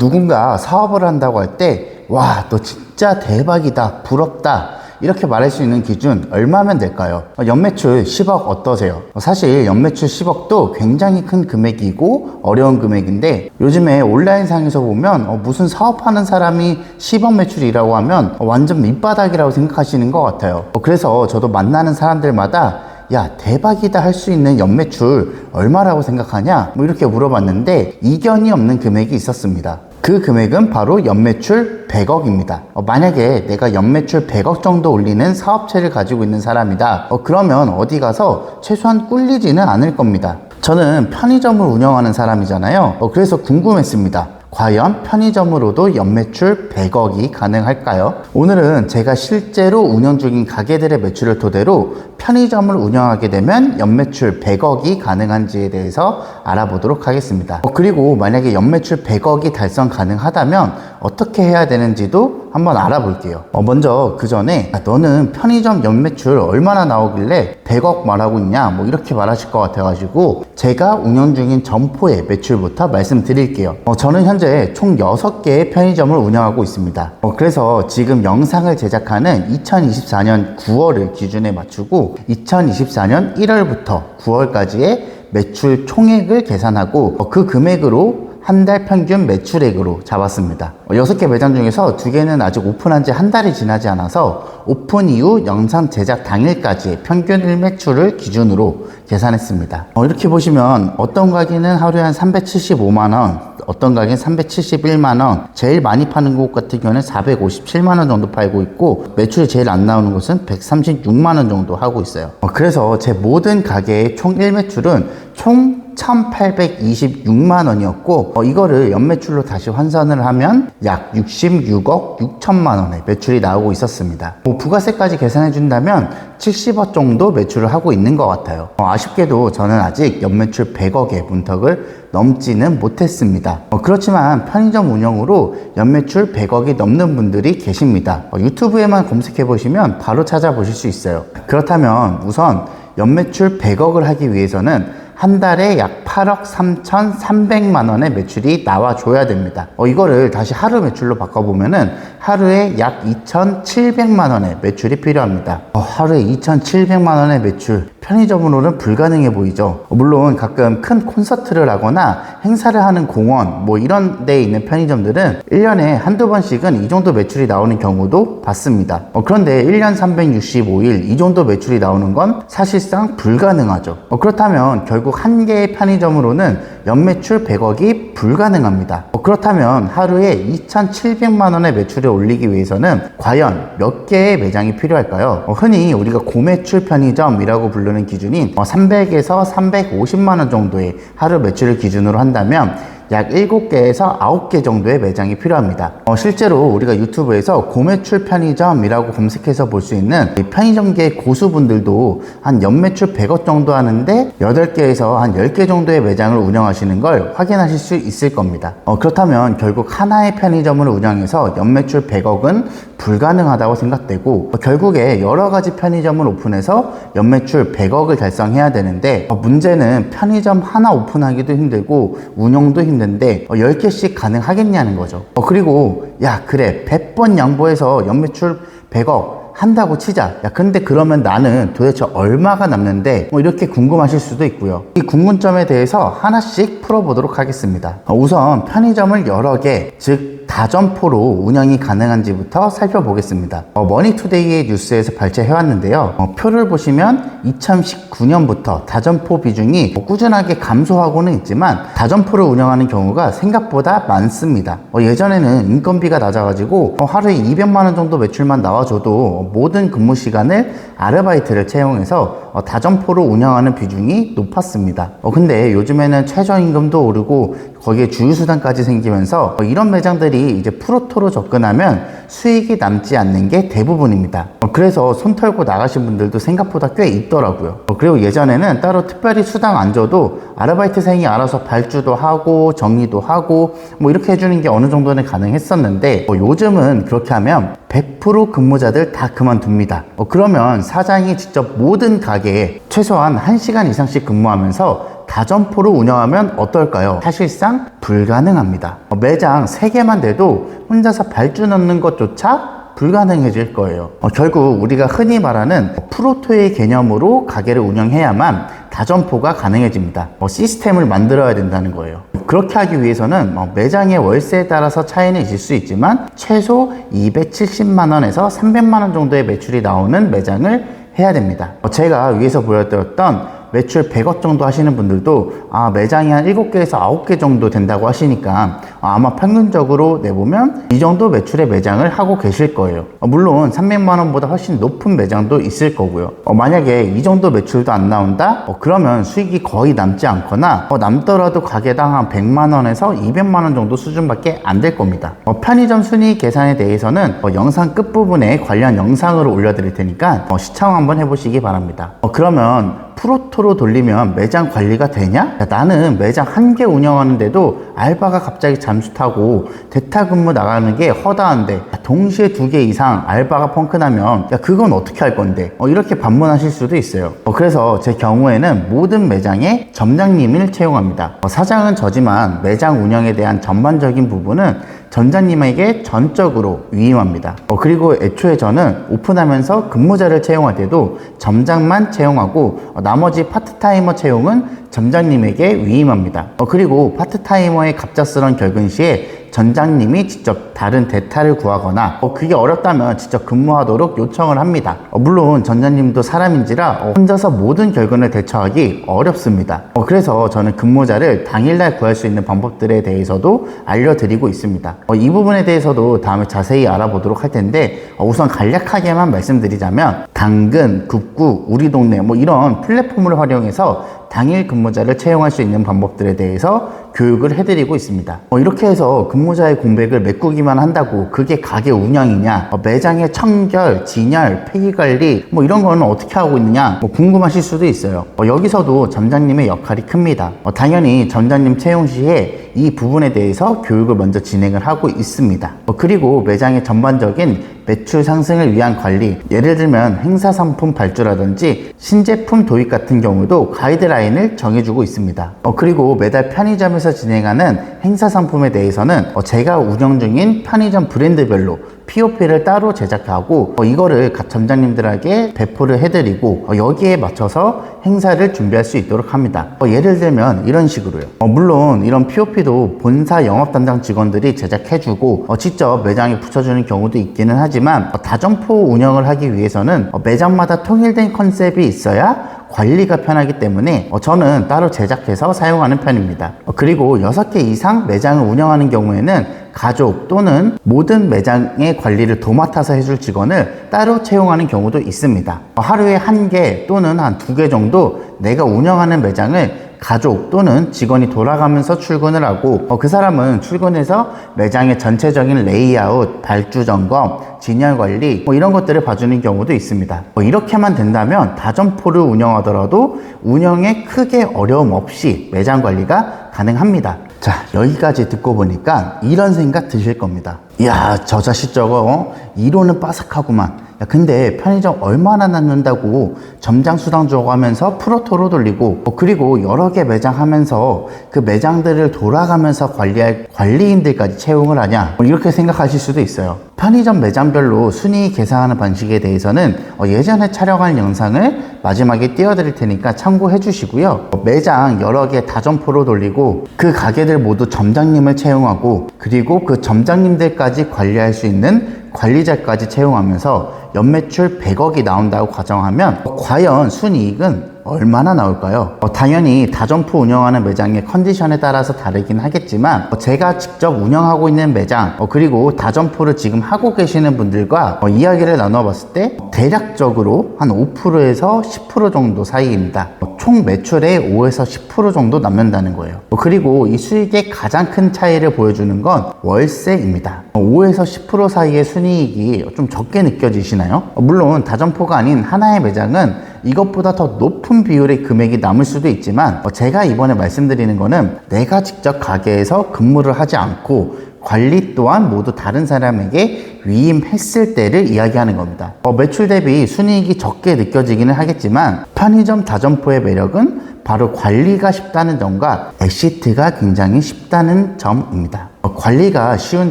누군가 사업을 한다고 할 때 와, 너 진짜 대박이다, 부럽다 이렇게 말할 수 있는 기준 얼마면 될까요? 연매출 10억 어떠세요? 사실 연매출 10억도 굉장히 큰 금액이고 어려운 금액인데 요즘에 온라인상에서 보면 무슨 사업하는 사람이 10억 매출이라고 하면 완전 밑바닥이라고 생각하시는 것 같아요. 그래서 저도 만나는 사람들마다 야, 대박이다 할 수 있는 연매출 얼마라고 생각하냐? 뭐 이렇게 물어봤는데 이견이 없는 금액이 있었습니다. 그 금액은 바로 연매출 100억입니다. 만약에 내가 연매출 100억 정도 올리는 사업체를 가지고 있는 사람이다. 그러면 어디 가서 최소한 꿀리지는 않을 겁니다. 저는 편의점을 운영하는 사람이잖아요. 그래서 궁금했습니다. 과연 편의점으로도 연매출 100억이 가능할까요? 오늘은 제가 실제로 운영 중인 가게들의 매출을 토대로 편의점을 운영하게 되면 연매출 100억이 가능한지에 대해서 알아보도록 하겠습니다. 그리고 만약에 연매출 100억이 달성 가능하다면 어떻게 해야 되는지도 한번 알아볼게요. 먼저 그 전에 너는 편의점 연매출 얼마나 나오길래 100억 말하고 있냐 뭐 이렇게 말하실 것 같아가지고 제가 운영 중인 점포의 매출부터 말씀드릴게요. 저는 현재 총 6개의 편의점을 운영하고 있습니다. 그래서 지금 영상을 제작하는 2024년 9월을 기준에 맞추고 2024년 1월부터 9월까지의 매출 총액을 계산하고 그 금액으로 한 달 평균 매출액으로 잡았습니다. 6개 매장 중에서 2개는 아직 오픈한 지 한 달이 지나지 않아서 오픈 이후 영상 제작 당일까지의 평균 일매출을 기준으로 계산했습니다. 이렇게 보시면 어떤 가게는 하루에 한 375만원, 어떤 가게는 371만원, 제일 많이 파는 곳 같은 경우는 457만원 정도 팔고 있고 매출이 제일 안 나오는 곳은 136만원 정도 하고 있어요. 그래서 제 모든 가게의 총 일매출은 총 1826만원이었고 이거를 연매출로 다시 환산을 하면 약 66억 6천만원의 매출이 나오고 있었습니다. 부가세까지 계산해 준다면 70억 정도 매출을 하고 있는 것 같아요. 아쉽게도 저는 아직 연매출 100억의 문턱을 넘지는 못했습니다. 그렇지만 편의점 운영으로 연매출 100억이 넘는 분들이 계십니다. 유튜브에만 검색해 보시면 바로 찾아보실 수 있어요. 그렇다면 우선 연매출 100억을 하기 위해서는 한 달에 약 8억 3,300만원의 매출이 나와줘야 됩니다. 이거를 다시 하루 매출로 바꿔보면은 하루에 약 2,700만원의 매출이 필요합니다. 하루에 2,700만원의 매출, 편의점으로는 불가능해 보이죠. 물론 가끔 큰 콘서트를 하거나 행사를 하는 공원 뭐 이런 데에 있는 편의점들은 1년에 한두 번씩은 이 정도 매출이 나오는 경우도 봤습니다. 그런데 1년 365일 이 정도 매출이 나오는 건 사실상 불가능하죠. 그렇다면 결국 한 개의 편의점으로는 연매출 100억이 불가능합니다. 그렇다면 하루에 2,700만원의 매출을 올리기 위해서는 과연 몇 개의 매장이 필요할까요? 흔히 우리가 고매출 편의점이라고 부르는 기준인 300에서 350만원 정도의 하루 매출을 기준으로 한다면 약 7개에서 9개 정도의 매장이 필요합니다. 실제로 우리가 유튜브에서 고매출 편의점이라고 검색해서 볼 수 있는 편의점계 고수분들도 한 연매출 100억 정도 하는데 8개에서 한 10개 정도의 매장을 운영하시는 걸 확인하실 수 있을 겁니다. 그렇다면 결국 하나의 편의점을 운영해서 연매출 100억은 불가능하다고 생각되고 결국에 여러 가지 편의점을 오픈해서 연매출 100억을 달성해야 되는데 문제는 편의점 하나 오픈하기도 힘들고 운영도 힘든데 10개씩 가능하겠냐는 거죠. 그리고 야 그래 100번 양보해서 연매출 100억 한다고 치자. 야 근데 그러면 나는 도대체 얼마가 남는데 이렇게 궁금하실 수도 있고요. 이 궁금점에 대해서 하나씩 풀어보도록 하겠습니다. 우선 편의점을 여러 개, 즉 다점포로 운영이 가능한지부터 살펴보겠습니다. 머니투데이의 뉴스에서 발췌해왔는데요. 표를 보시면 2019년부터 다점포 비중이 꾸준하게 감소하고는 있지만 다점포를 운영하는 경우가 생각보다 많습니다. 예전에는 인건비가 낮아가지고 하루에 200만원 정도 매출만 나와줘도 모든 근무 시간을 아르바이트를 채용해서 다점포로 운영하는 비중이 높았습니다. 근데 요즘에는 최저임금도 오르고 거기에 주유수당까지 생기면서 이런 매장들이 이제 프로토로 접근하면 수익이 남지 않는 게 대부분입니다. 그래서 손 털고 나가신 분들도 생각보다 꽤 있더라고요. 그리고 예전에는 따로 특별히 수당 안 줘도 아르바이트생이 알아서 발주도 하고 정리도 하고 뭐 이렇게 해주는 게 어느 정도는 가능했었는데 요즘은 그렇게 하면 100% 근무자들 다 그만둡니다. 그러면 사장이 직접 모든 가게에 최소한 1시간 이상씩 근무하면서 다점포로 운영하면 어떨까요? 사실상 불가능합니다. 매장 3개만 돼도 혼자서 발주 넣는 것조차 불가능해질 거예요. 결국 우리가 흔히 말하는 프로토의 개념으로 가게를 운영해야만 다점포가 가능해집니다. 시스템을 만들어야 된다는 거예요. 그렇게 하기 위해서는 매장의 월세에 따라서 차이는 있을 수 있지만 최소 270만 원에서 300만 원 정도의 매출이 나오는 매장을 해야 됩니다. 제가 위에서 보여드렸던 매출 100억 정도 하시는 분들도 매장이 한 7개에서 9개 정도 된다고 하시니까 아마 평균적으로 내보면 이 정도 매출의 매장을 하고 계실 거예요. 물론 300만 원보다 훨씬 높은 매장도 있을 거고요. 만약에 이 정도 매출도 안 나온다? 그러면 수익이 거의 남지 않거나 남더라도 가게당 한 100만 원에서 200만 원 정도 수준밖에 안 될 겁니다. 편의점 순이익 계산에 대해서는 영상 끝부분에 관련 영상으로 올려드릴 테니까 시청 한번 해보시기 바랍니다. 그러면 프로토로 돌리면 매장 관리가 되냐? 야, 나는 매장 1개 운영하는데도 알바가 갑자기 잠수 타고 대타 근무 나가는 게 허다한데 동시에 2개 이상 알바가 펑크나면 야 그건 어떻게 할 건데? 이렇게 반문하실 수도 있어요. 그래서 제 경우에는 모든 매장에 점장님을 채용합니다. 사장은 저지만 매장 운영에 대한 전반적인 부분은 점장님에게 전적으로 위임합니다. 그리고 애초에 저는 오픈하면서 근무자를 채용할 때도 점장만 채용하고 나머지 파트타이머 채용은 점장님에게 위임합니다. 그리고 파트타이머의 갑작스런 결근 시에 점장님이 직접 다른 대타를 구하거나 그게 어렵다면 직접 근무하도록 요청을 합니다. 물론 점장님도 사람인지라 혼자서 모든 결근을 대처하기 어렵습니다. 그래서 저는 근무자를 당일날 구할 수 있는 방법들에 대해서도 알려드리고 있습니다. 이 부분에 대해서도 다음에 자세히 알아보도록 할 텐데 우선 간략하게만 말씀드리자면 당근, 굽구, 우리 동네 이런 플랫폼을 활용해서 당일 근무자를 채용할 수 있는 방법들에 대해서 교육을 해드리고 있습니다. 이렇게 해서 근무자의 공백을 메꾸기만 한다고 그게 가게 운영이냐, 매장의 청결, 진열, 폐기관리 이런 거는 어떻게 하고 있느냐 궁금하실 수도 있어요. 여기서도 점장님의 역할이 큽니다. 당연히 점장님 채용 시에 이 부분에 대해서 교육을 먼저 진행을 하고 있습니다. 그리고 매장의 전반적인 매출 상승을 위한 관리, 예를 들면 행사 상품 발주라든지 신제품 도입 같은 경우도 가이드라인을 정해주고 있습니다. 그리고 매달 편의점에서 진행하는 행사 상품에 대해서는 제가 운영 중인 편의점 브랜드별로 POP를 따로 제작하고 이거를 각 점장님들에게 배포를 해드리고 여기에 맞춰서 행사를 준비할 수 있도록 합니다. 예를 들면 이런 식으로요. 물론 이런 POP도 본사 영업 담당 직원들이 제작해주고 직접 매장에 붙여주는 경우도 있기는 하지만 다점포 운영을 하기 위해서는 매장마다 통일된 컨셉이 있어야 관리가 편하기 때문에 저는 따로 제작해서 사용하는 편입니다. 그리고 6개 이상 매장을 운영하는 경우에는 가족 또는 모든 매장의 관리를 도맡아서 해줄 직원을 따로 채용하는 경우도 있습니다. 하루에 1개 또는 한 2개 정도 내가 운영하는 매장을 가족 또는 직원이 돌아가면서 출근을 하고 그 사람은 출근해서 매장의 전체적인 레이아웃, 발주 점검, 진열 관리 이런 것들을 봐주는 경우도 있습니다. 이렇게만 된다면 다점포를 운영하더라도 운영에 크게 어려움 없이 매장 관리가 가능합니다. 자, 여기까지 듣고 보니까 이런 생각 드실 겁니다. 이야, 저 자식 저거 이론은 빠삭하구만. 야, 근데 편의점 얼마나 낳는다고 점장 수당 주고 하면서 프로토로 돌리고 그리고 여러 개 매장 하면서 그 매장들을 돌아가면서 관리할 관리인들까지 채용을 하냐 이렇게 생각하실 수도 있어요. 편의점 매장별로 순이익 계산하는 방식에 대해서는 예전에 촬영한 영상을 마지막에 띄워드릴 테니까 참고해 주시고요. 매장 여러 개 다점포로 돌리고 그 가게들 모두 점장님을 채용하고 그리고 그 점장님들까지 관리할 수 있는 관리자까지 채용하면서 연매출 100억이 나온다고 가정하면 과연 순이익은 얼마나 나올까요? 당연히 다점포 운영하는 매장의 컨디션에 따라서 다르긴 하겠지만 제가 직접 운영하고 있는 매장 그리고 다점포를 지금 하고 계시는 분들과 이야기를 나눠봤을 때 대략적으로 한 5%에서 10% 정도 사이입니다. 총 매출의 5에서 10% 정도 남는다는 거예요. 그리고 이 수익의 가장 큰 차이를 보여주는 건 월세입니다. 5에서 10% 사이의 순이익이 좀 적게 느껴지시나요? 물론 다점포가 아닌 하나의 매장은 이것보다 더 높은 비율의 금액이 남을 수도 있지만 제가 이번에 말씀드리는 거는 내가 직접 가게에서 근무를 하지 않고 관리 또한 모두 다른 사람에게 위임했을 때를 이야기하는 겁니다. 매출 대비 순이익이 적게 느껴지기는 하겠지만 편의점 다점포의 매력은 바로 관리가 쉽다는 점과 엑시트가 굉장히 쉽다는 점입니다. 관리가 쉬운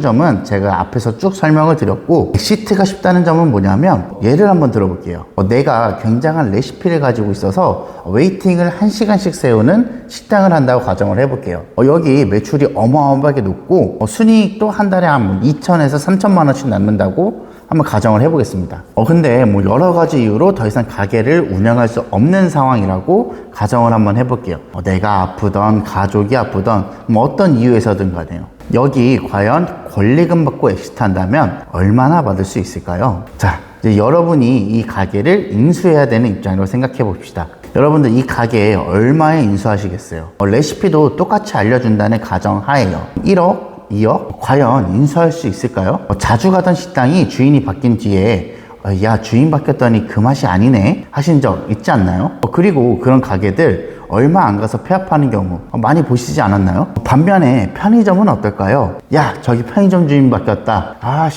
점은 제가 앞에서 쭉 설명을 드렸고, 엑시트가 쉽다는 점은 뭐냐면 예를 한번 들어볼게요. 내가 굉장한 레시피를 가지고 있어서 웨이팅을 1시간씩 세우는 식당을 한다고 가정을 해볼게요. 여기 매출이 어마어마하게 높고 순이익도 한 달에 한 2천에서 3천만 원씩 남는다고 한번 가정을 해보겠습니다. 근데 뭐 여러 가지 이유로 더 이상 가게를 운영할 수 없는 상황이라고 가정을 한번 해볼게요. 내가 아프던 가족이 아프던 뭐 어떤 이유에서든 간에요. 여기 과연 권리금 받고 엑시트 한다면 얼마나 받을 수 있을까요? 자, 이제 여러분이 이 가게를 인수해야 되는 입장으로 생각해 봅시다. 여러분들 이 가게에 얼마에 인수하시겠어요? 레시피도 똑같이 알려준다는 가정하에요. 1억? 2억? 과연 인수할 수 있을까요? 자주 가던 식당이 주인이 바뀐 뒤에 야, 주인 바뀌었더니 그 맛이 아니네 하신 적 있지 않나요? 그리고 그런 가게들 얼마 안 가서 폐업하는 경우 많이 보시지 않았나요? 반면에 편의점은 어떨까요? 야, 저기 편의점 주인 바뀌었다.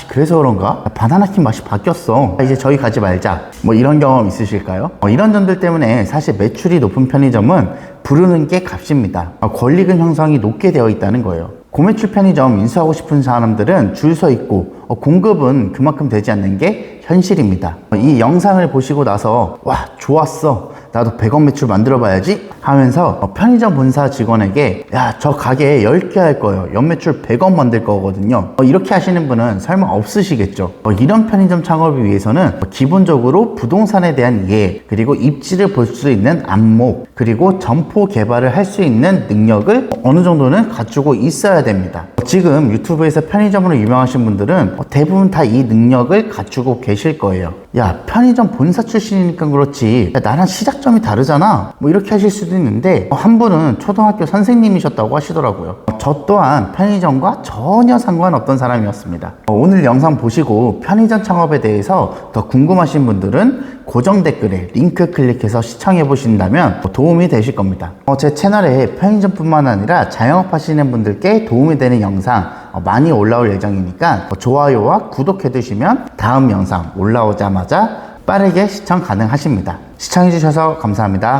그래서 그런가? 바나나킴 맛이 바뀌었어. 이제 저기 가지 말자. 뭐 이런 경험 있으실까요? 이런 점들 때문에 사실 매출이 높은 편의점은 부르는 게 값입니다. 권리금 형성이 높게 되어 있다는 거예요. 고매출 편의점 인수하고 싶은 사람들은 줄 서 있고 공급은 그만큼 되지 않는 게 현실입니다. 이 영상을 보시고 나서 와, 좋았어, 나도 100억 매출 만들어 봐야지 하면서 편의점 본사 직원에게 야, 저 가게 10개 할 거예요, 연매출 100억 만들 거거든요, 이렇게 하시는 분은 설마 없으시겠죠. 이런 편의점 창업을 위해서는 기본적으로 부동산에 대한 이해, 그리고 입지를 볼 수 있는 안목, 그리고 점포 개발을 할 수 있는 능력을 어느 정도는 갖추고 있어야 됩니다. 지금 유튜브에서 편의점으로 유명하신 분들은 대부분 다 이 능력을 갖추고 계실 거예요. 야, 편의점 본사 출신이니까 그렇지, 야, 나랑 시작점이 다르잖아, 뭐 이렇게 하실 수도 있는데, 한 분은 초등학교 선생님이셨다고 하시더라고요. 저 또한 편의점과 전혀 상관없던 사람이었습니다. 오늘 영상 보시고 편의점 창업에 대해서 더 궁금하신 분들은 고정 댓글에 링크 클릭해서 시청해 보신다면 도움이 되실 겁니다. 제 채널에 편의점뿐만 아니라 자영업 하시는 분들께 도움이 되는 영상 많이 올라올 예정이니까 좋아요와 구독해 두시면 다음 영상 올라오자마자 빠르게 시청 가능하십니다. 시청해 주셔서 감사합니다.